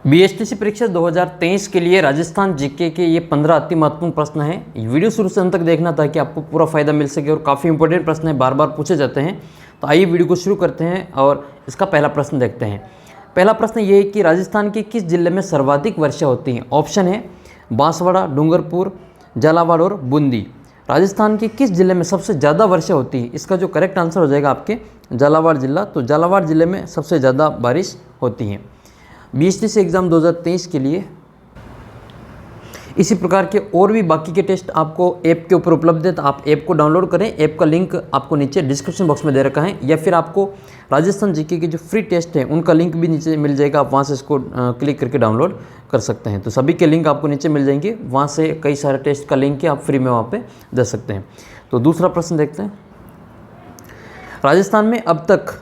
BSTC परीक्षा 2023 के लिए राजस्थान जीके के ये 15 अति महत्वपूर्ण प्रश्न हैं। वीडियो शुरू से अंत तक देखना ताकि आपको पूरा फायदा मिल सके और काफ़ी इंपॉर्टेंट प्रश्न है, बार बार पूछे जाते हैं। तो आइए वीडियो को शुरू करते हैं और इसका पहला प्रश्न देखते हैं। पहला प्रश्न ये है कि राजस्थान के किस जिले में सर्वाधिक वर्षा होती है। ऑप्शन है बांसवाड़ा, डूंगरपुर, झालावाड़ और बूंदी। राजस्थान के किस जिले में सबसे ज़्यादा वर्षा होती है? इसका जो करेक्ट आंसर हो जाएगा आपके झालावाड़ जिला। तो झालावाड़ जिले में सबसे ज़्यादा बारिश होती है। बीएसटीसी एग्ज़ाम 2023 के लिए इसी प्रकार के और भी बाकी के टेस्ट आपको ऐप के ऊपर उपलब्ध है, तो आप ऐप को डाउनलोड करें। ऐप का लिंक आपको नीचे डिस्क्रिप्शन बॉक्स में दे रखा है, या फिर आपको राजस्थान जीके के जो फ्री टेस्ट हैं उनका लिंक भी नीचे मिल जाएगा। आप वहाँ से इसको क्लिक करके डाउनलोड कर सकते हैं। तो सभी के लिंक आपको नीचे मिल जाएंगे, वहाँ से कई सारे टेस्ट का लिंक है, आप फ्री में वहाँ पर दे सकते हैं। तो दूसरा प्रश्न देखते हैं। राजस्थान में अब तक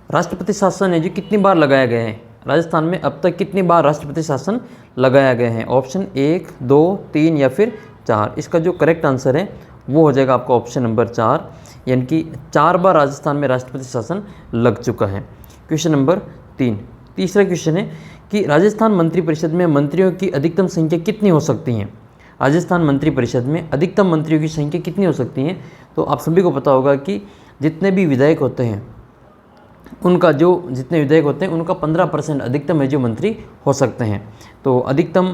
राष्ट्रपति शासन है जो कितनी बार लगाया गया है? राजस्थान में अब तक कितनी बार राष्ट्रपति शासन लगाया गया है? ऑप्शन 1, 2, 3 या फिर 4। इसका जो करेक्ट आंसर है वो हो जाएगा आपका ऑप्शन नंबर 4, यानी कि 4 बार राजस्थान में राष्ट्रपति शासन लग चुका है। क्वेश्चन नंबर 3, तीसरा क्वेश्चन है कि राजस्थान मंत्रिपरिषद में मंत्रियों की अधिकतम संख्या कितनी हो सकती है? राजस्थान मंत्रिपरिषद में अधिकतम मंत्रियों की संख्या कितनी हो सकती है? तो आप सभी को पता होगा कि जितने भी विधायक होते हैं उनका जितने विधायक होते हैं उनका 15% अधिकतम है जो मंत्री हो सकते हैं। तो अधिकतम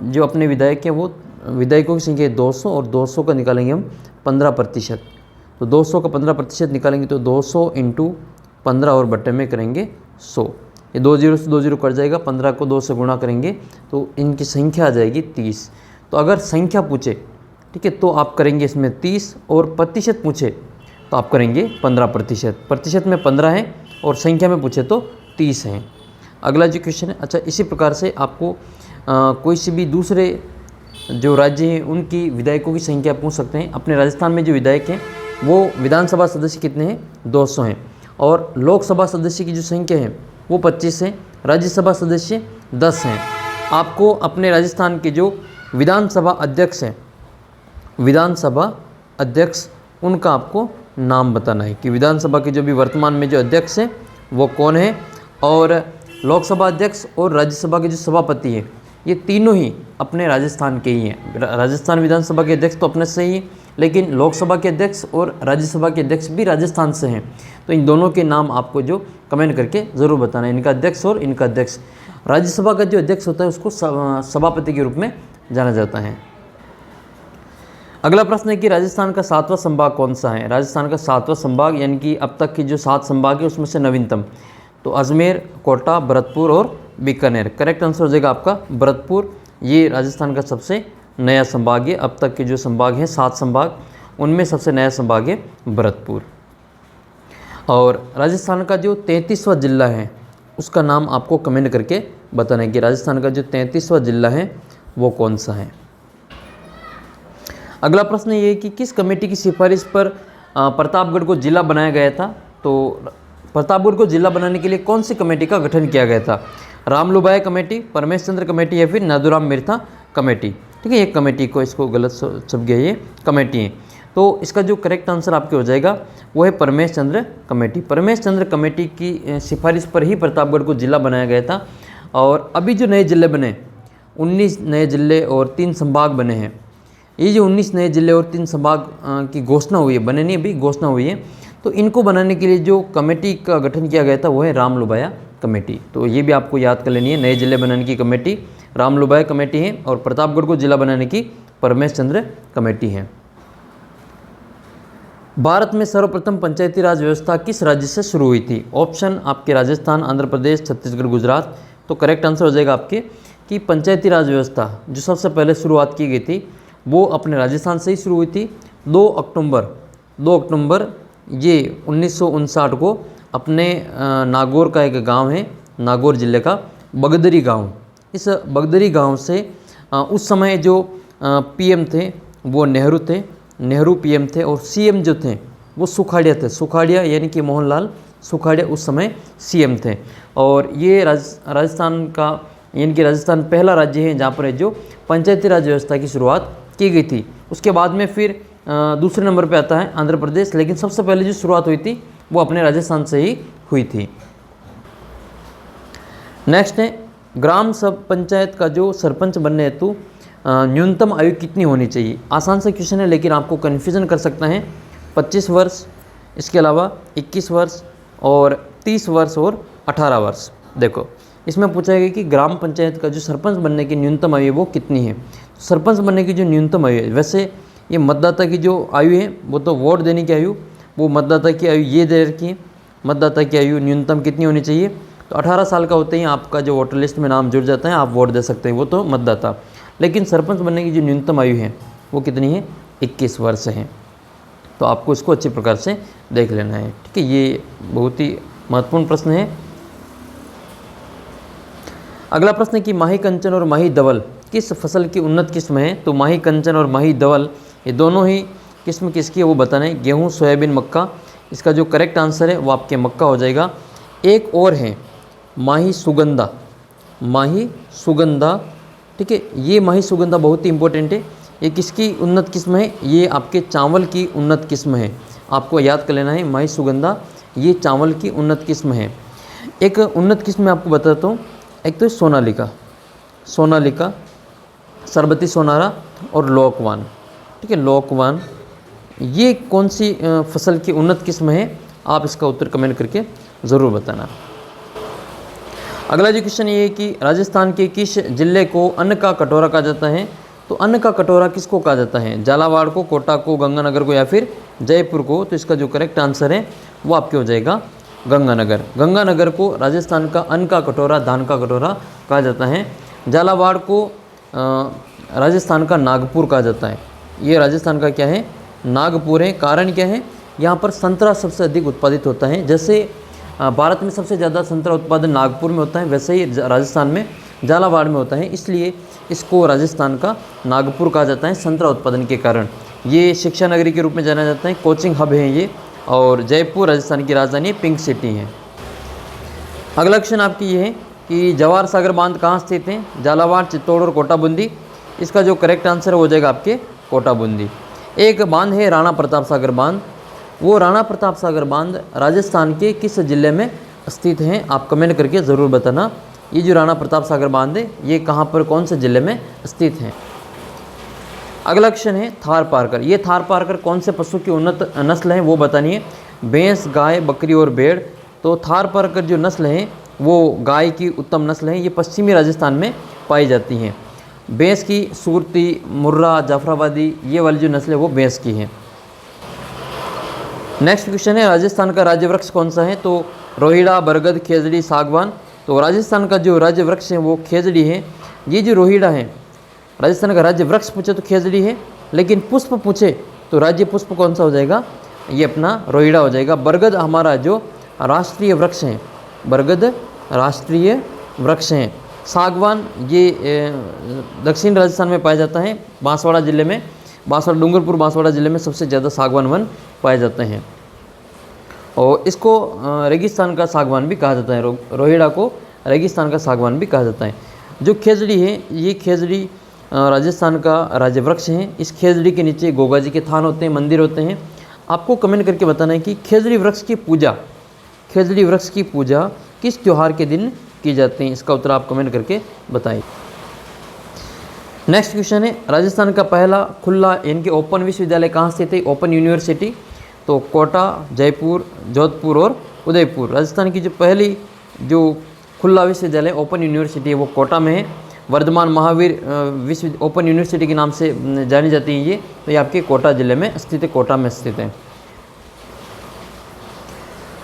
जो अपने विधायक हैं वो विधायकों की संख्या 200, और 200 का निकालेंगे हम 15%। तो 200 का 15% निकालेंगे तो 200 × 15 और बट्टे में करेंगे 100। ये 2 0 से 2 0 कट जाएगा, 15 को 2 से गुणा करेंगे तो इनकी संख्या आ जाएगी 30। तो अगर संख्या पूछे, ठीक है, तो आप करेंगे इसमें 30, और प्रतिशत पूछे तो आप करेंगे 15%। प्रतिशत में 15 है और संख्या में पूछे तो 30 हैं। अगला जो क्वेश्चन है, अच्छा इसी प्रकार से आपको कोई से भी दूसरे जो राज्य हैं उनकी विधायकों की संख्या पूछ सकते हैं। अपने राजस्थान में जो विधायक हैं वो विधानसभा सदस्य कितने हैं? 200 हैं, और लोकसभा सदस्य की जो संख्या है वो 25 है, राज्यसभा सदस्य 10 हैं। आपको अपने राजस्थान के जो विधानसभा अध्यक्ष हैं, विधानसभा अध्यक्ष उनका आपको नाम बताना है कि विधानसभा के जो भी वर्तमान में जो अध्यक्ष हैं वो कौन है, और लोकसभा अध्यक्ष और राज्यसभा के जो सभापति हैं ये तीनों ही अपने राजस्थान के ही हैं। राजस्थान विधानसभा के अध्यक्ष तो अपने से ही, लेकिन लोकसभा के अध्यक्ष और राज्यसभा के अध्यक्ष भी राजस्थान से हैं। तो इन दोनों के नाम आपको जो कमेंट करके ज़रूर बताना है, इनका अध्यक्ष और इनका अध्यक्ष। राज्यसभा का जो अध्यक्ष होता है उसको सभापति के रूप में जाना जाता है। अगला प्रश्न है कि राजस्थान का 7वां संभाग कौन सा है? राजस्थान का 7वां संभाग, यानी कि अब तक की जो 7 संभाग है उसमें से नवीनतम, तो अजमेर, कोटा, भरतपुर और बीकानेर। करेक्ट आंसर हो जाएगा आपका भरतपुर। ये राजस्थान का सबसे नया संभाग है। अब तक के जो संभाग हैं 7 संभाग, उनमें सबसे नया संभाग है भरतपुर। और राजस्थान का जो 33वां जिला है उसका नाम आपको कमेंट करके बताना है कि राजस्थान का जो 33वां जिला है वो कौन सा है। अगला प्रश्न ये है कि किस कमेटी की सिफारिश पर प्रतापगढ़ को जिला बनाया गया था? तो प्रतापगढ़ को जिला बनाने के लिए कौन सी कमेटी का गठन किया गया था? रामलुबाया कमेटी, परमेश चंद्र कमेटी या फिर नादुराम मिर्था कमेटी। ठीक है, एक कमेटी को, इसको गलत छप गया, ये कमेटी है। तो इसका जो करेक्ट आंसर आपके हो जाएगा वो है परमेश चंद्र कमेटी। परमेश चंद्र कमेटी की सिफारिश पर ही प्रतापगढ़ को जिला बनाया गया था। और अभी जो नए जिले बने, 19 नए जिले और 3 संभाग बने हैं। ये जो 19 नए जिले और 3 संभाग की घोषणा हुई है, बने नहीं अभी, घोषणा हुई है, तो इनको बनाने के लिए जो कमेटी का गठन किया गया था वो है रामलुबाया कमेटी। तो ये भी आपको याद कर लेनी है, नए जिले बनाने की कमेटी रामलुबाया कमेटी है और प्रतापगढ़ को जिला बनाने की परमेश चंद्र कमेटी है। भारत में सर्वप्रथम पंचायती राज व्यवस्था किस राज्य से शुरू हुई थी? ऑप्शन आपके राजस्थान, आंध्र प्रदेश, छत्तीसगढ़, गुजरात। तो करेक्ट आंसर हो जाएगा आपके कि पंचायती राज व्यवस्था जो सबसे पहले शुरुआत की गई थी वो अपने राजस्थान से ही शुरू हुई थी। 2 अक्टूबर ये 1959 को अपने नागौर का एक गांव है, नागौर जिले का बगदरी गांव। इस बगदरी गांव से उस समय जो पीएम थे वो नेहरू थे, नेहरू पीएम थे, और सीएम जो थे वो सुखाड़िया थे। सुखाड़िया यानी कि मोहनलाल सुखाड़िया उस समय सीएम थे। और ये राजस्थान का, यानी कि राजस्थान पहला राज्य है जहाँ पर जो पंचायती राज व्यवस्था की शुरुआत की गई थी। उसके बाद में फिर दूसरे नंबर पे आता है आंध्र प्रदेश, लेकिन सबसे पहले जो शुरुआत हुई थी वो अपने राजस्थान से ही हुई थी। नेक्स्ट है ग्राम सब पंचायत का जो सरपंच बनने हेतु न्यूनतम आयु कितनी होनी चाहिए। आसान सा क्वेश्चन है लेकिन आपको कन्फ्यूज़न कर सकता है। 25 वर्ष, इसके अलावा 21 वर्ष और 30 वर्ष और 18 वर्ष। देखो इसमें पूछा गया कि ग्राम पंचायत का जो सरपंच बनने की न्यूनतम आयु है वो कितनी है। सरपंच बनने की जो न्यूनतम आयु है, वैसे ये मतदाता की जो आयु है वो तो वोट देने की आयु, वो मतदाता की आयु ये दे रखी है। मतदाता की आयु न्यूनतम कितनी होनी चाहिए, तो 18 साल का होते ही आपका जो वोटर लिस्ट में नाम जुड़ जाता है, आप वोट दे सकते हैं, वो तो मतदाता। लेकिन सरपंच बनने की जो न्यूनतम आयु है वो कितनी है, 21 वर्ष है। तो आपको इसको अच्छे प्रकार से देख लेना है, ठीक है। ये बहुत ही महत्वपूर्ण प्रश्न है। अगला प्रश्न है कि माही कंचन और माही धवल किस फसल की उन्नत किस्म है। तो माही कंचन और माही धवल ये दोनों ही किस्म किसकी है वो बताना है। गेहूँ, सोयाबीन, मक्का। इसका जो करेक्ट आंसर है वो आपके मक्का हो जाएगा। एक और है माही सुगंधा, माही सुगंधा, ठीक है। ये माही सुगंधा बहुत ही इंपॉर्टेंट है। ये किसकी उन्नत किस्म है, ये आपके चावल की उन्नत किस्म है। आपको याद कर लेना है, माही सुगंधा ये चावल की उन्नत किस्म है। एक उन्नत किस्म मैं आपको बताता हूँ, एक तो सोनालिका, सोनालिका, सरबती सोनारा और लोकवान, ठीक है। लोकवान ये कौन सी फसल की उन्नत किस्म है, आप इसका उत्तर कमेंट करके ज़रूर बताना। अगला जो क्वेश्चन ये है कि राजस्थान के किस जिले को अन्न का कटोरा कहा जाता है। तो अन्न का कटोरा किसको कहा जाता है, झालावाड़ को, कोटा को, गंगानगर को या फिर जयपुर को। तो इसका जो करेक्ट आंसर है वो आपके हो जाएगा गंगानगर। गंगानगर को राजस्थान का अन्न का कटोरा, धान का कटोरा कहा जाता है। झालावाड़ को राजस्थान का नागपुर कहा जाता है। ये राजस्थान का क्या है, नागपुर है। कारण क्या है, यहाँ पर संतरा सबसे अधिक उत्पादित होता है। जैसे भारत में सबसे ज़्यादा संतरा उत्पादन नागपुर में होता है, वैसे ही राजस्थान में झालावाड़ में होता है, इसलिए इसको राजस्थान का नागपुर कहा जाता है संतरा उत्पादन के कारण। ये शिक्षा नगरी के रूप में जाना जाता है, कोचिंग हब है ये। और जयपुर राजस्थान की राजधानी पिंक सिटी है। अगला क्वेश्चन आपकी ये है कि जवाहर सागर बांध कहाँ स्थित है, झालावाड़, चित्तौड़ और कोटा बूंदी। इसका जो करेक्ट आंसर हो जाएगा आपके कोटा बूंदी। एक बांध है राणा प्रताप सागर बांध, वो राणा प्रताप सागर बांध राजस्थान के किस जिले में स्थित हैं, आप कमेंट करके ज़रूर बताना। ये जो राणा प्रताप सागर बांध है ये कहाँ पर, कौन से ज़िले में स्थित हैं। अगला क्वेश्चन है थार पारकर। ये थार पारकर कौन से पशु की उन्नत नस्ल है वो बतानी है। भैंस, गाय, बकरी और भेड़। तो थार पारकर जो नस्ल है वो गाय की उत्तम नस्ल है। ये पश्चिमी राजस्थान में पाई जाती हैं। भैंस की सूरती, मुर्रा, जाफराबादी, ये वाली जो नस्ल है वो भैंस की है। नेक्स्ट क्वेश्चन है राजस्थान का राज्य वृक्ष कौन सा है। तो रोहिड़ा, बरगद, खेजड़ी, सागवान। तो राजस्थान का जो राज्य वृक्ष है वो खेजड़ी है। ये जो रोहिड़ा है, राजस्थान का राज्य वृक्ष पूछे तो खेजड़ी है, लेकिन पुष्प पूछे तो राज्य पुष्प कौन सा हो जाएगा, ये अपना रोहिड़ा हो जाएगा। बरगद हमारा जो राष्ट्रीय वृक्ष है, बरगद राष्ट्रीय वृक्ष हैं। सागवान ये दक्षिण राजस्थान में पाया जाता है, बांसवाड़ा जिले में, बांसवाड़ा, डूंगरपुर बांसवाड़ा जिले में सबसे ज़्यादा सागवान वन पाए जाते हैं। और इसको रेगिस्तान का सागवान भी कहा जाता है, रोहिड़ा को रेगिस्तान का सागवान भी कहा जाता है। जो खेजड़ी है, ये खेजड़ी राजस्थान का राज्य वृक्ष है। इस खेजड़ी के नीचे गोगा जी के थान होते हैं, मंदिर होते हैं। आपको कमेंट करके बताना है कि खेजड़ी वृक्ष की पूजा, खेजड़ी वृक्ष की पूजा किस त्यौहार के दिन की जाती है। इसका उत्तर आप कमेंट करके बताइए। नेक्स्ट क्वेश्चन है राजस्थान का पहला खुला यानी कि ओपन विश्वविद्यालय कहाँ स्थित है, ओपन यूनिवर्सिटी। तो कोटा, जयपुर, जोधपुर और उदयपुर। राजस्थान की जो पहली जो खुला विश्वविद्यालय ओपन यूनिवर्सिटी है वो कोटा में है। वर्धमान महावीर विश्व ओपन यूनिवर्सिटी के नाम से जानी जाती है ये, तो ये आपके कोटा जिले में स्थित है, कोटा में स्थित है।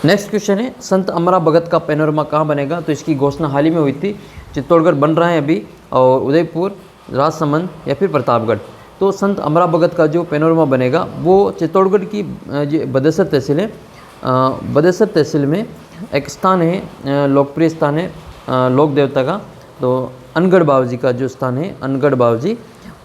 नेक्स्ट क्वेश्चन है संत अमरा भगत का पैनोरमा कहाँ बनेगा। तो इसकी घोषणा हाल ही में हुई थी, चित्तौड़गढ़ बन रहा है अभी, और उदयपुर, राजसमंद या फिर प्रतापगढ़। तो संत अमरा भगत का जो पैनोरमा बनेगा वो चित्तौड़गढ़ की बदेसर तहसील है, बदेसर तहसील में एक स्थान है, लोकप्रिय स्थान है लोक देवता का। तो अनगढ़ बाबूजी का जो स्थान है, अनगढ़ बाबूजी,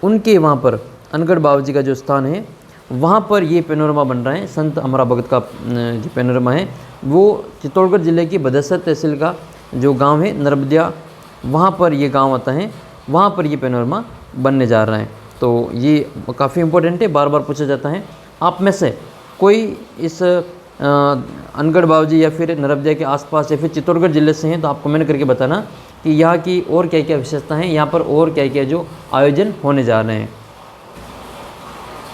उनके वहाँ पर अनगढ़ बाबूजी का जो स्थान है वहाँ पर ये पैनोरमा बन रहा है। संत अमरा भगत का जो पैनोरमा है वो चित्तौड़गढ़ जिले की बदेसर तहसील का जो गांव है नरबदिया, वहाँ पर ये गांव आता है, वहाँ पर ये पैनोरमा बनने जा रहा है। तो ये काफ़ी इम्पोर्टेंट है, बार बार पूछा जाता है। आप में से कोई इस अनगढ़ बाबूजी या फिर नरबदिया के आसपास या फिर चित्तौड़गढ़ जिले से हैं तो आप कमेंट करके बताना कि यहाँ की और क्या क्या विशेषता हैं, यहाँ पर और क्या क्या जो आयोजन होने जा रहे हैं।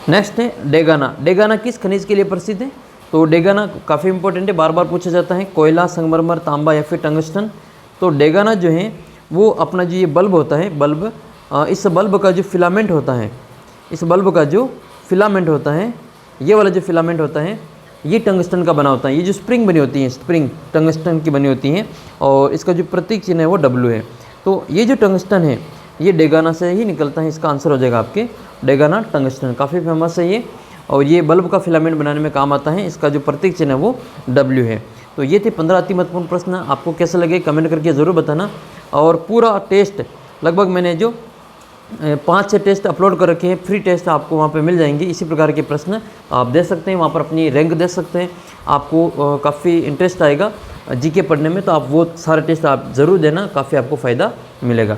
नेक्स्ट है डेगाना। डेगाना किस खनिज के लिए प्रसिद्ध है? तो डेगाना काफ़ी इंपॉर्टेंट है, बार बार पूछा जाता है। कोयला, संगमरमर, तांबा या फिर टंगस्टन। तो डेगाना जो है वो अपना जो ये बल्ब होता है, बल्ब, इस बल्ब का जो फिलामेंट होता है, इस बल्ब का जो फिलामेंट होता है, ये वाला जो फिलामेंट होता है ये टंगस्टन का बना होता है। ये जो स्प्रिंग बनी होती है, स्प्रिंग टंगस्टन की बनी होती हैं और इसका जो प्रतीक चिन्ह है वो W है। तो ये जो टंगस्टन है ये डेगाना से ही निकलता है। इसका आंसर हो जाएगा आपके डेगाना टंगस्टन। काफ़ी फेमस है ये और ये बल्ब का फिलामेंट बनाने में काम आता है। इसका जो प्रतीक चिन्ह है वो W है। तो ये थे 15 अति महत्वपूर्ण प्रश्न। आपको कैसे लगे कमेंट करके ज़रूर बताना। और पूरा टेस्ट लगभग मैंने जो 5-6 टेस्ट अपलोड कर रखे हैं, फ्री टेस्ट आपको वहाँ पे मिल जाएंगे। इसी प्रकार के प्रश्न आप दे सकते हैं, वहाँ पर अपनी रैंक दे सकते हैं। आपको काफ़ी इंटरेस्ट आएगा जीके पढ़ने में, तो आप वो सारे टेस्ट आप ज़रूर देना, काफ़ी आपको फ़ायदा मिलेगा।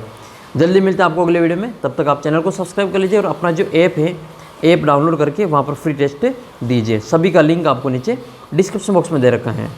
जल्दी मिलते हैं आपको अगले वीडियो में। तब तक आप चैनल को सब्सक्राइब कर लीजिए और अपना जो ऐप है, ऐप डाउनलोड करके वहाँ पर फ्री टेस्ट दीजिए। सभी का लिंक आपको नीचे डिस्क्रिप्शन बॉक्स में दे रखा है।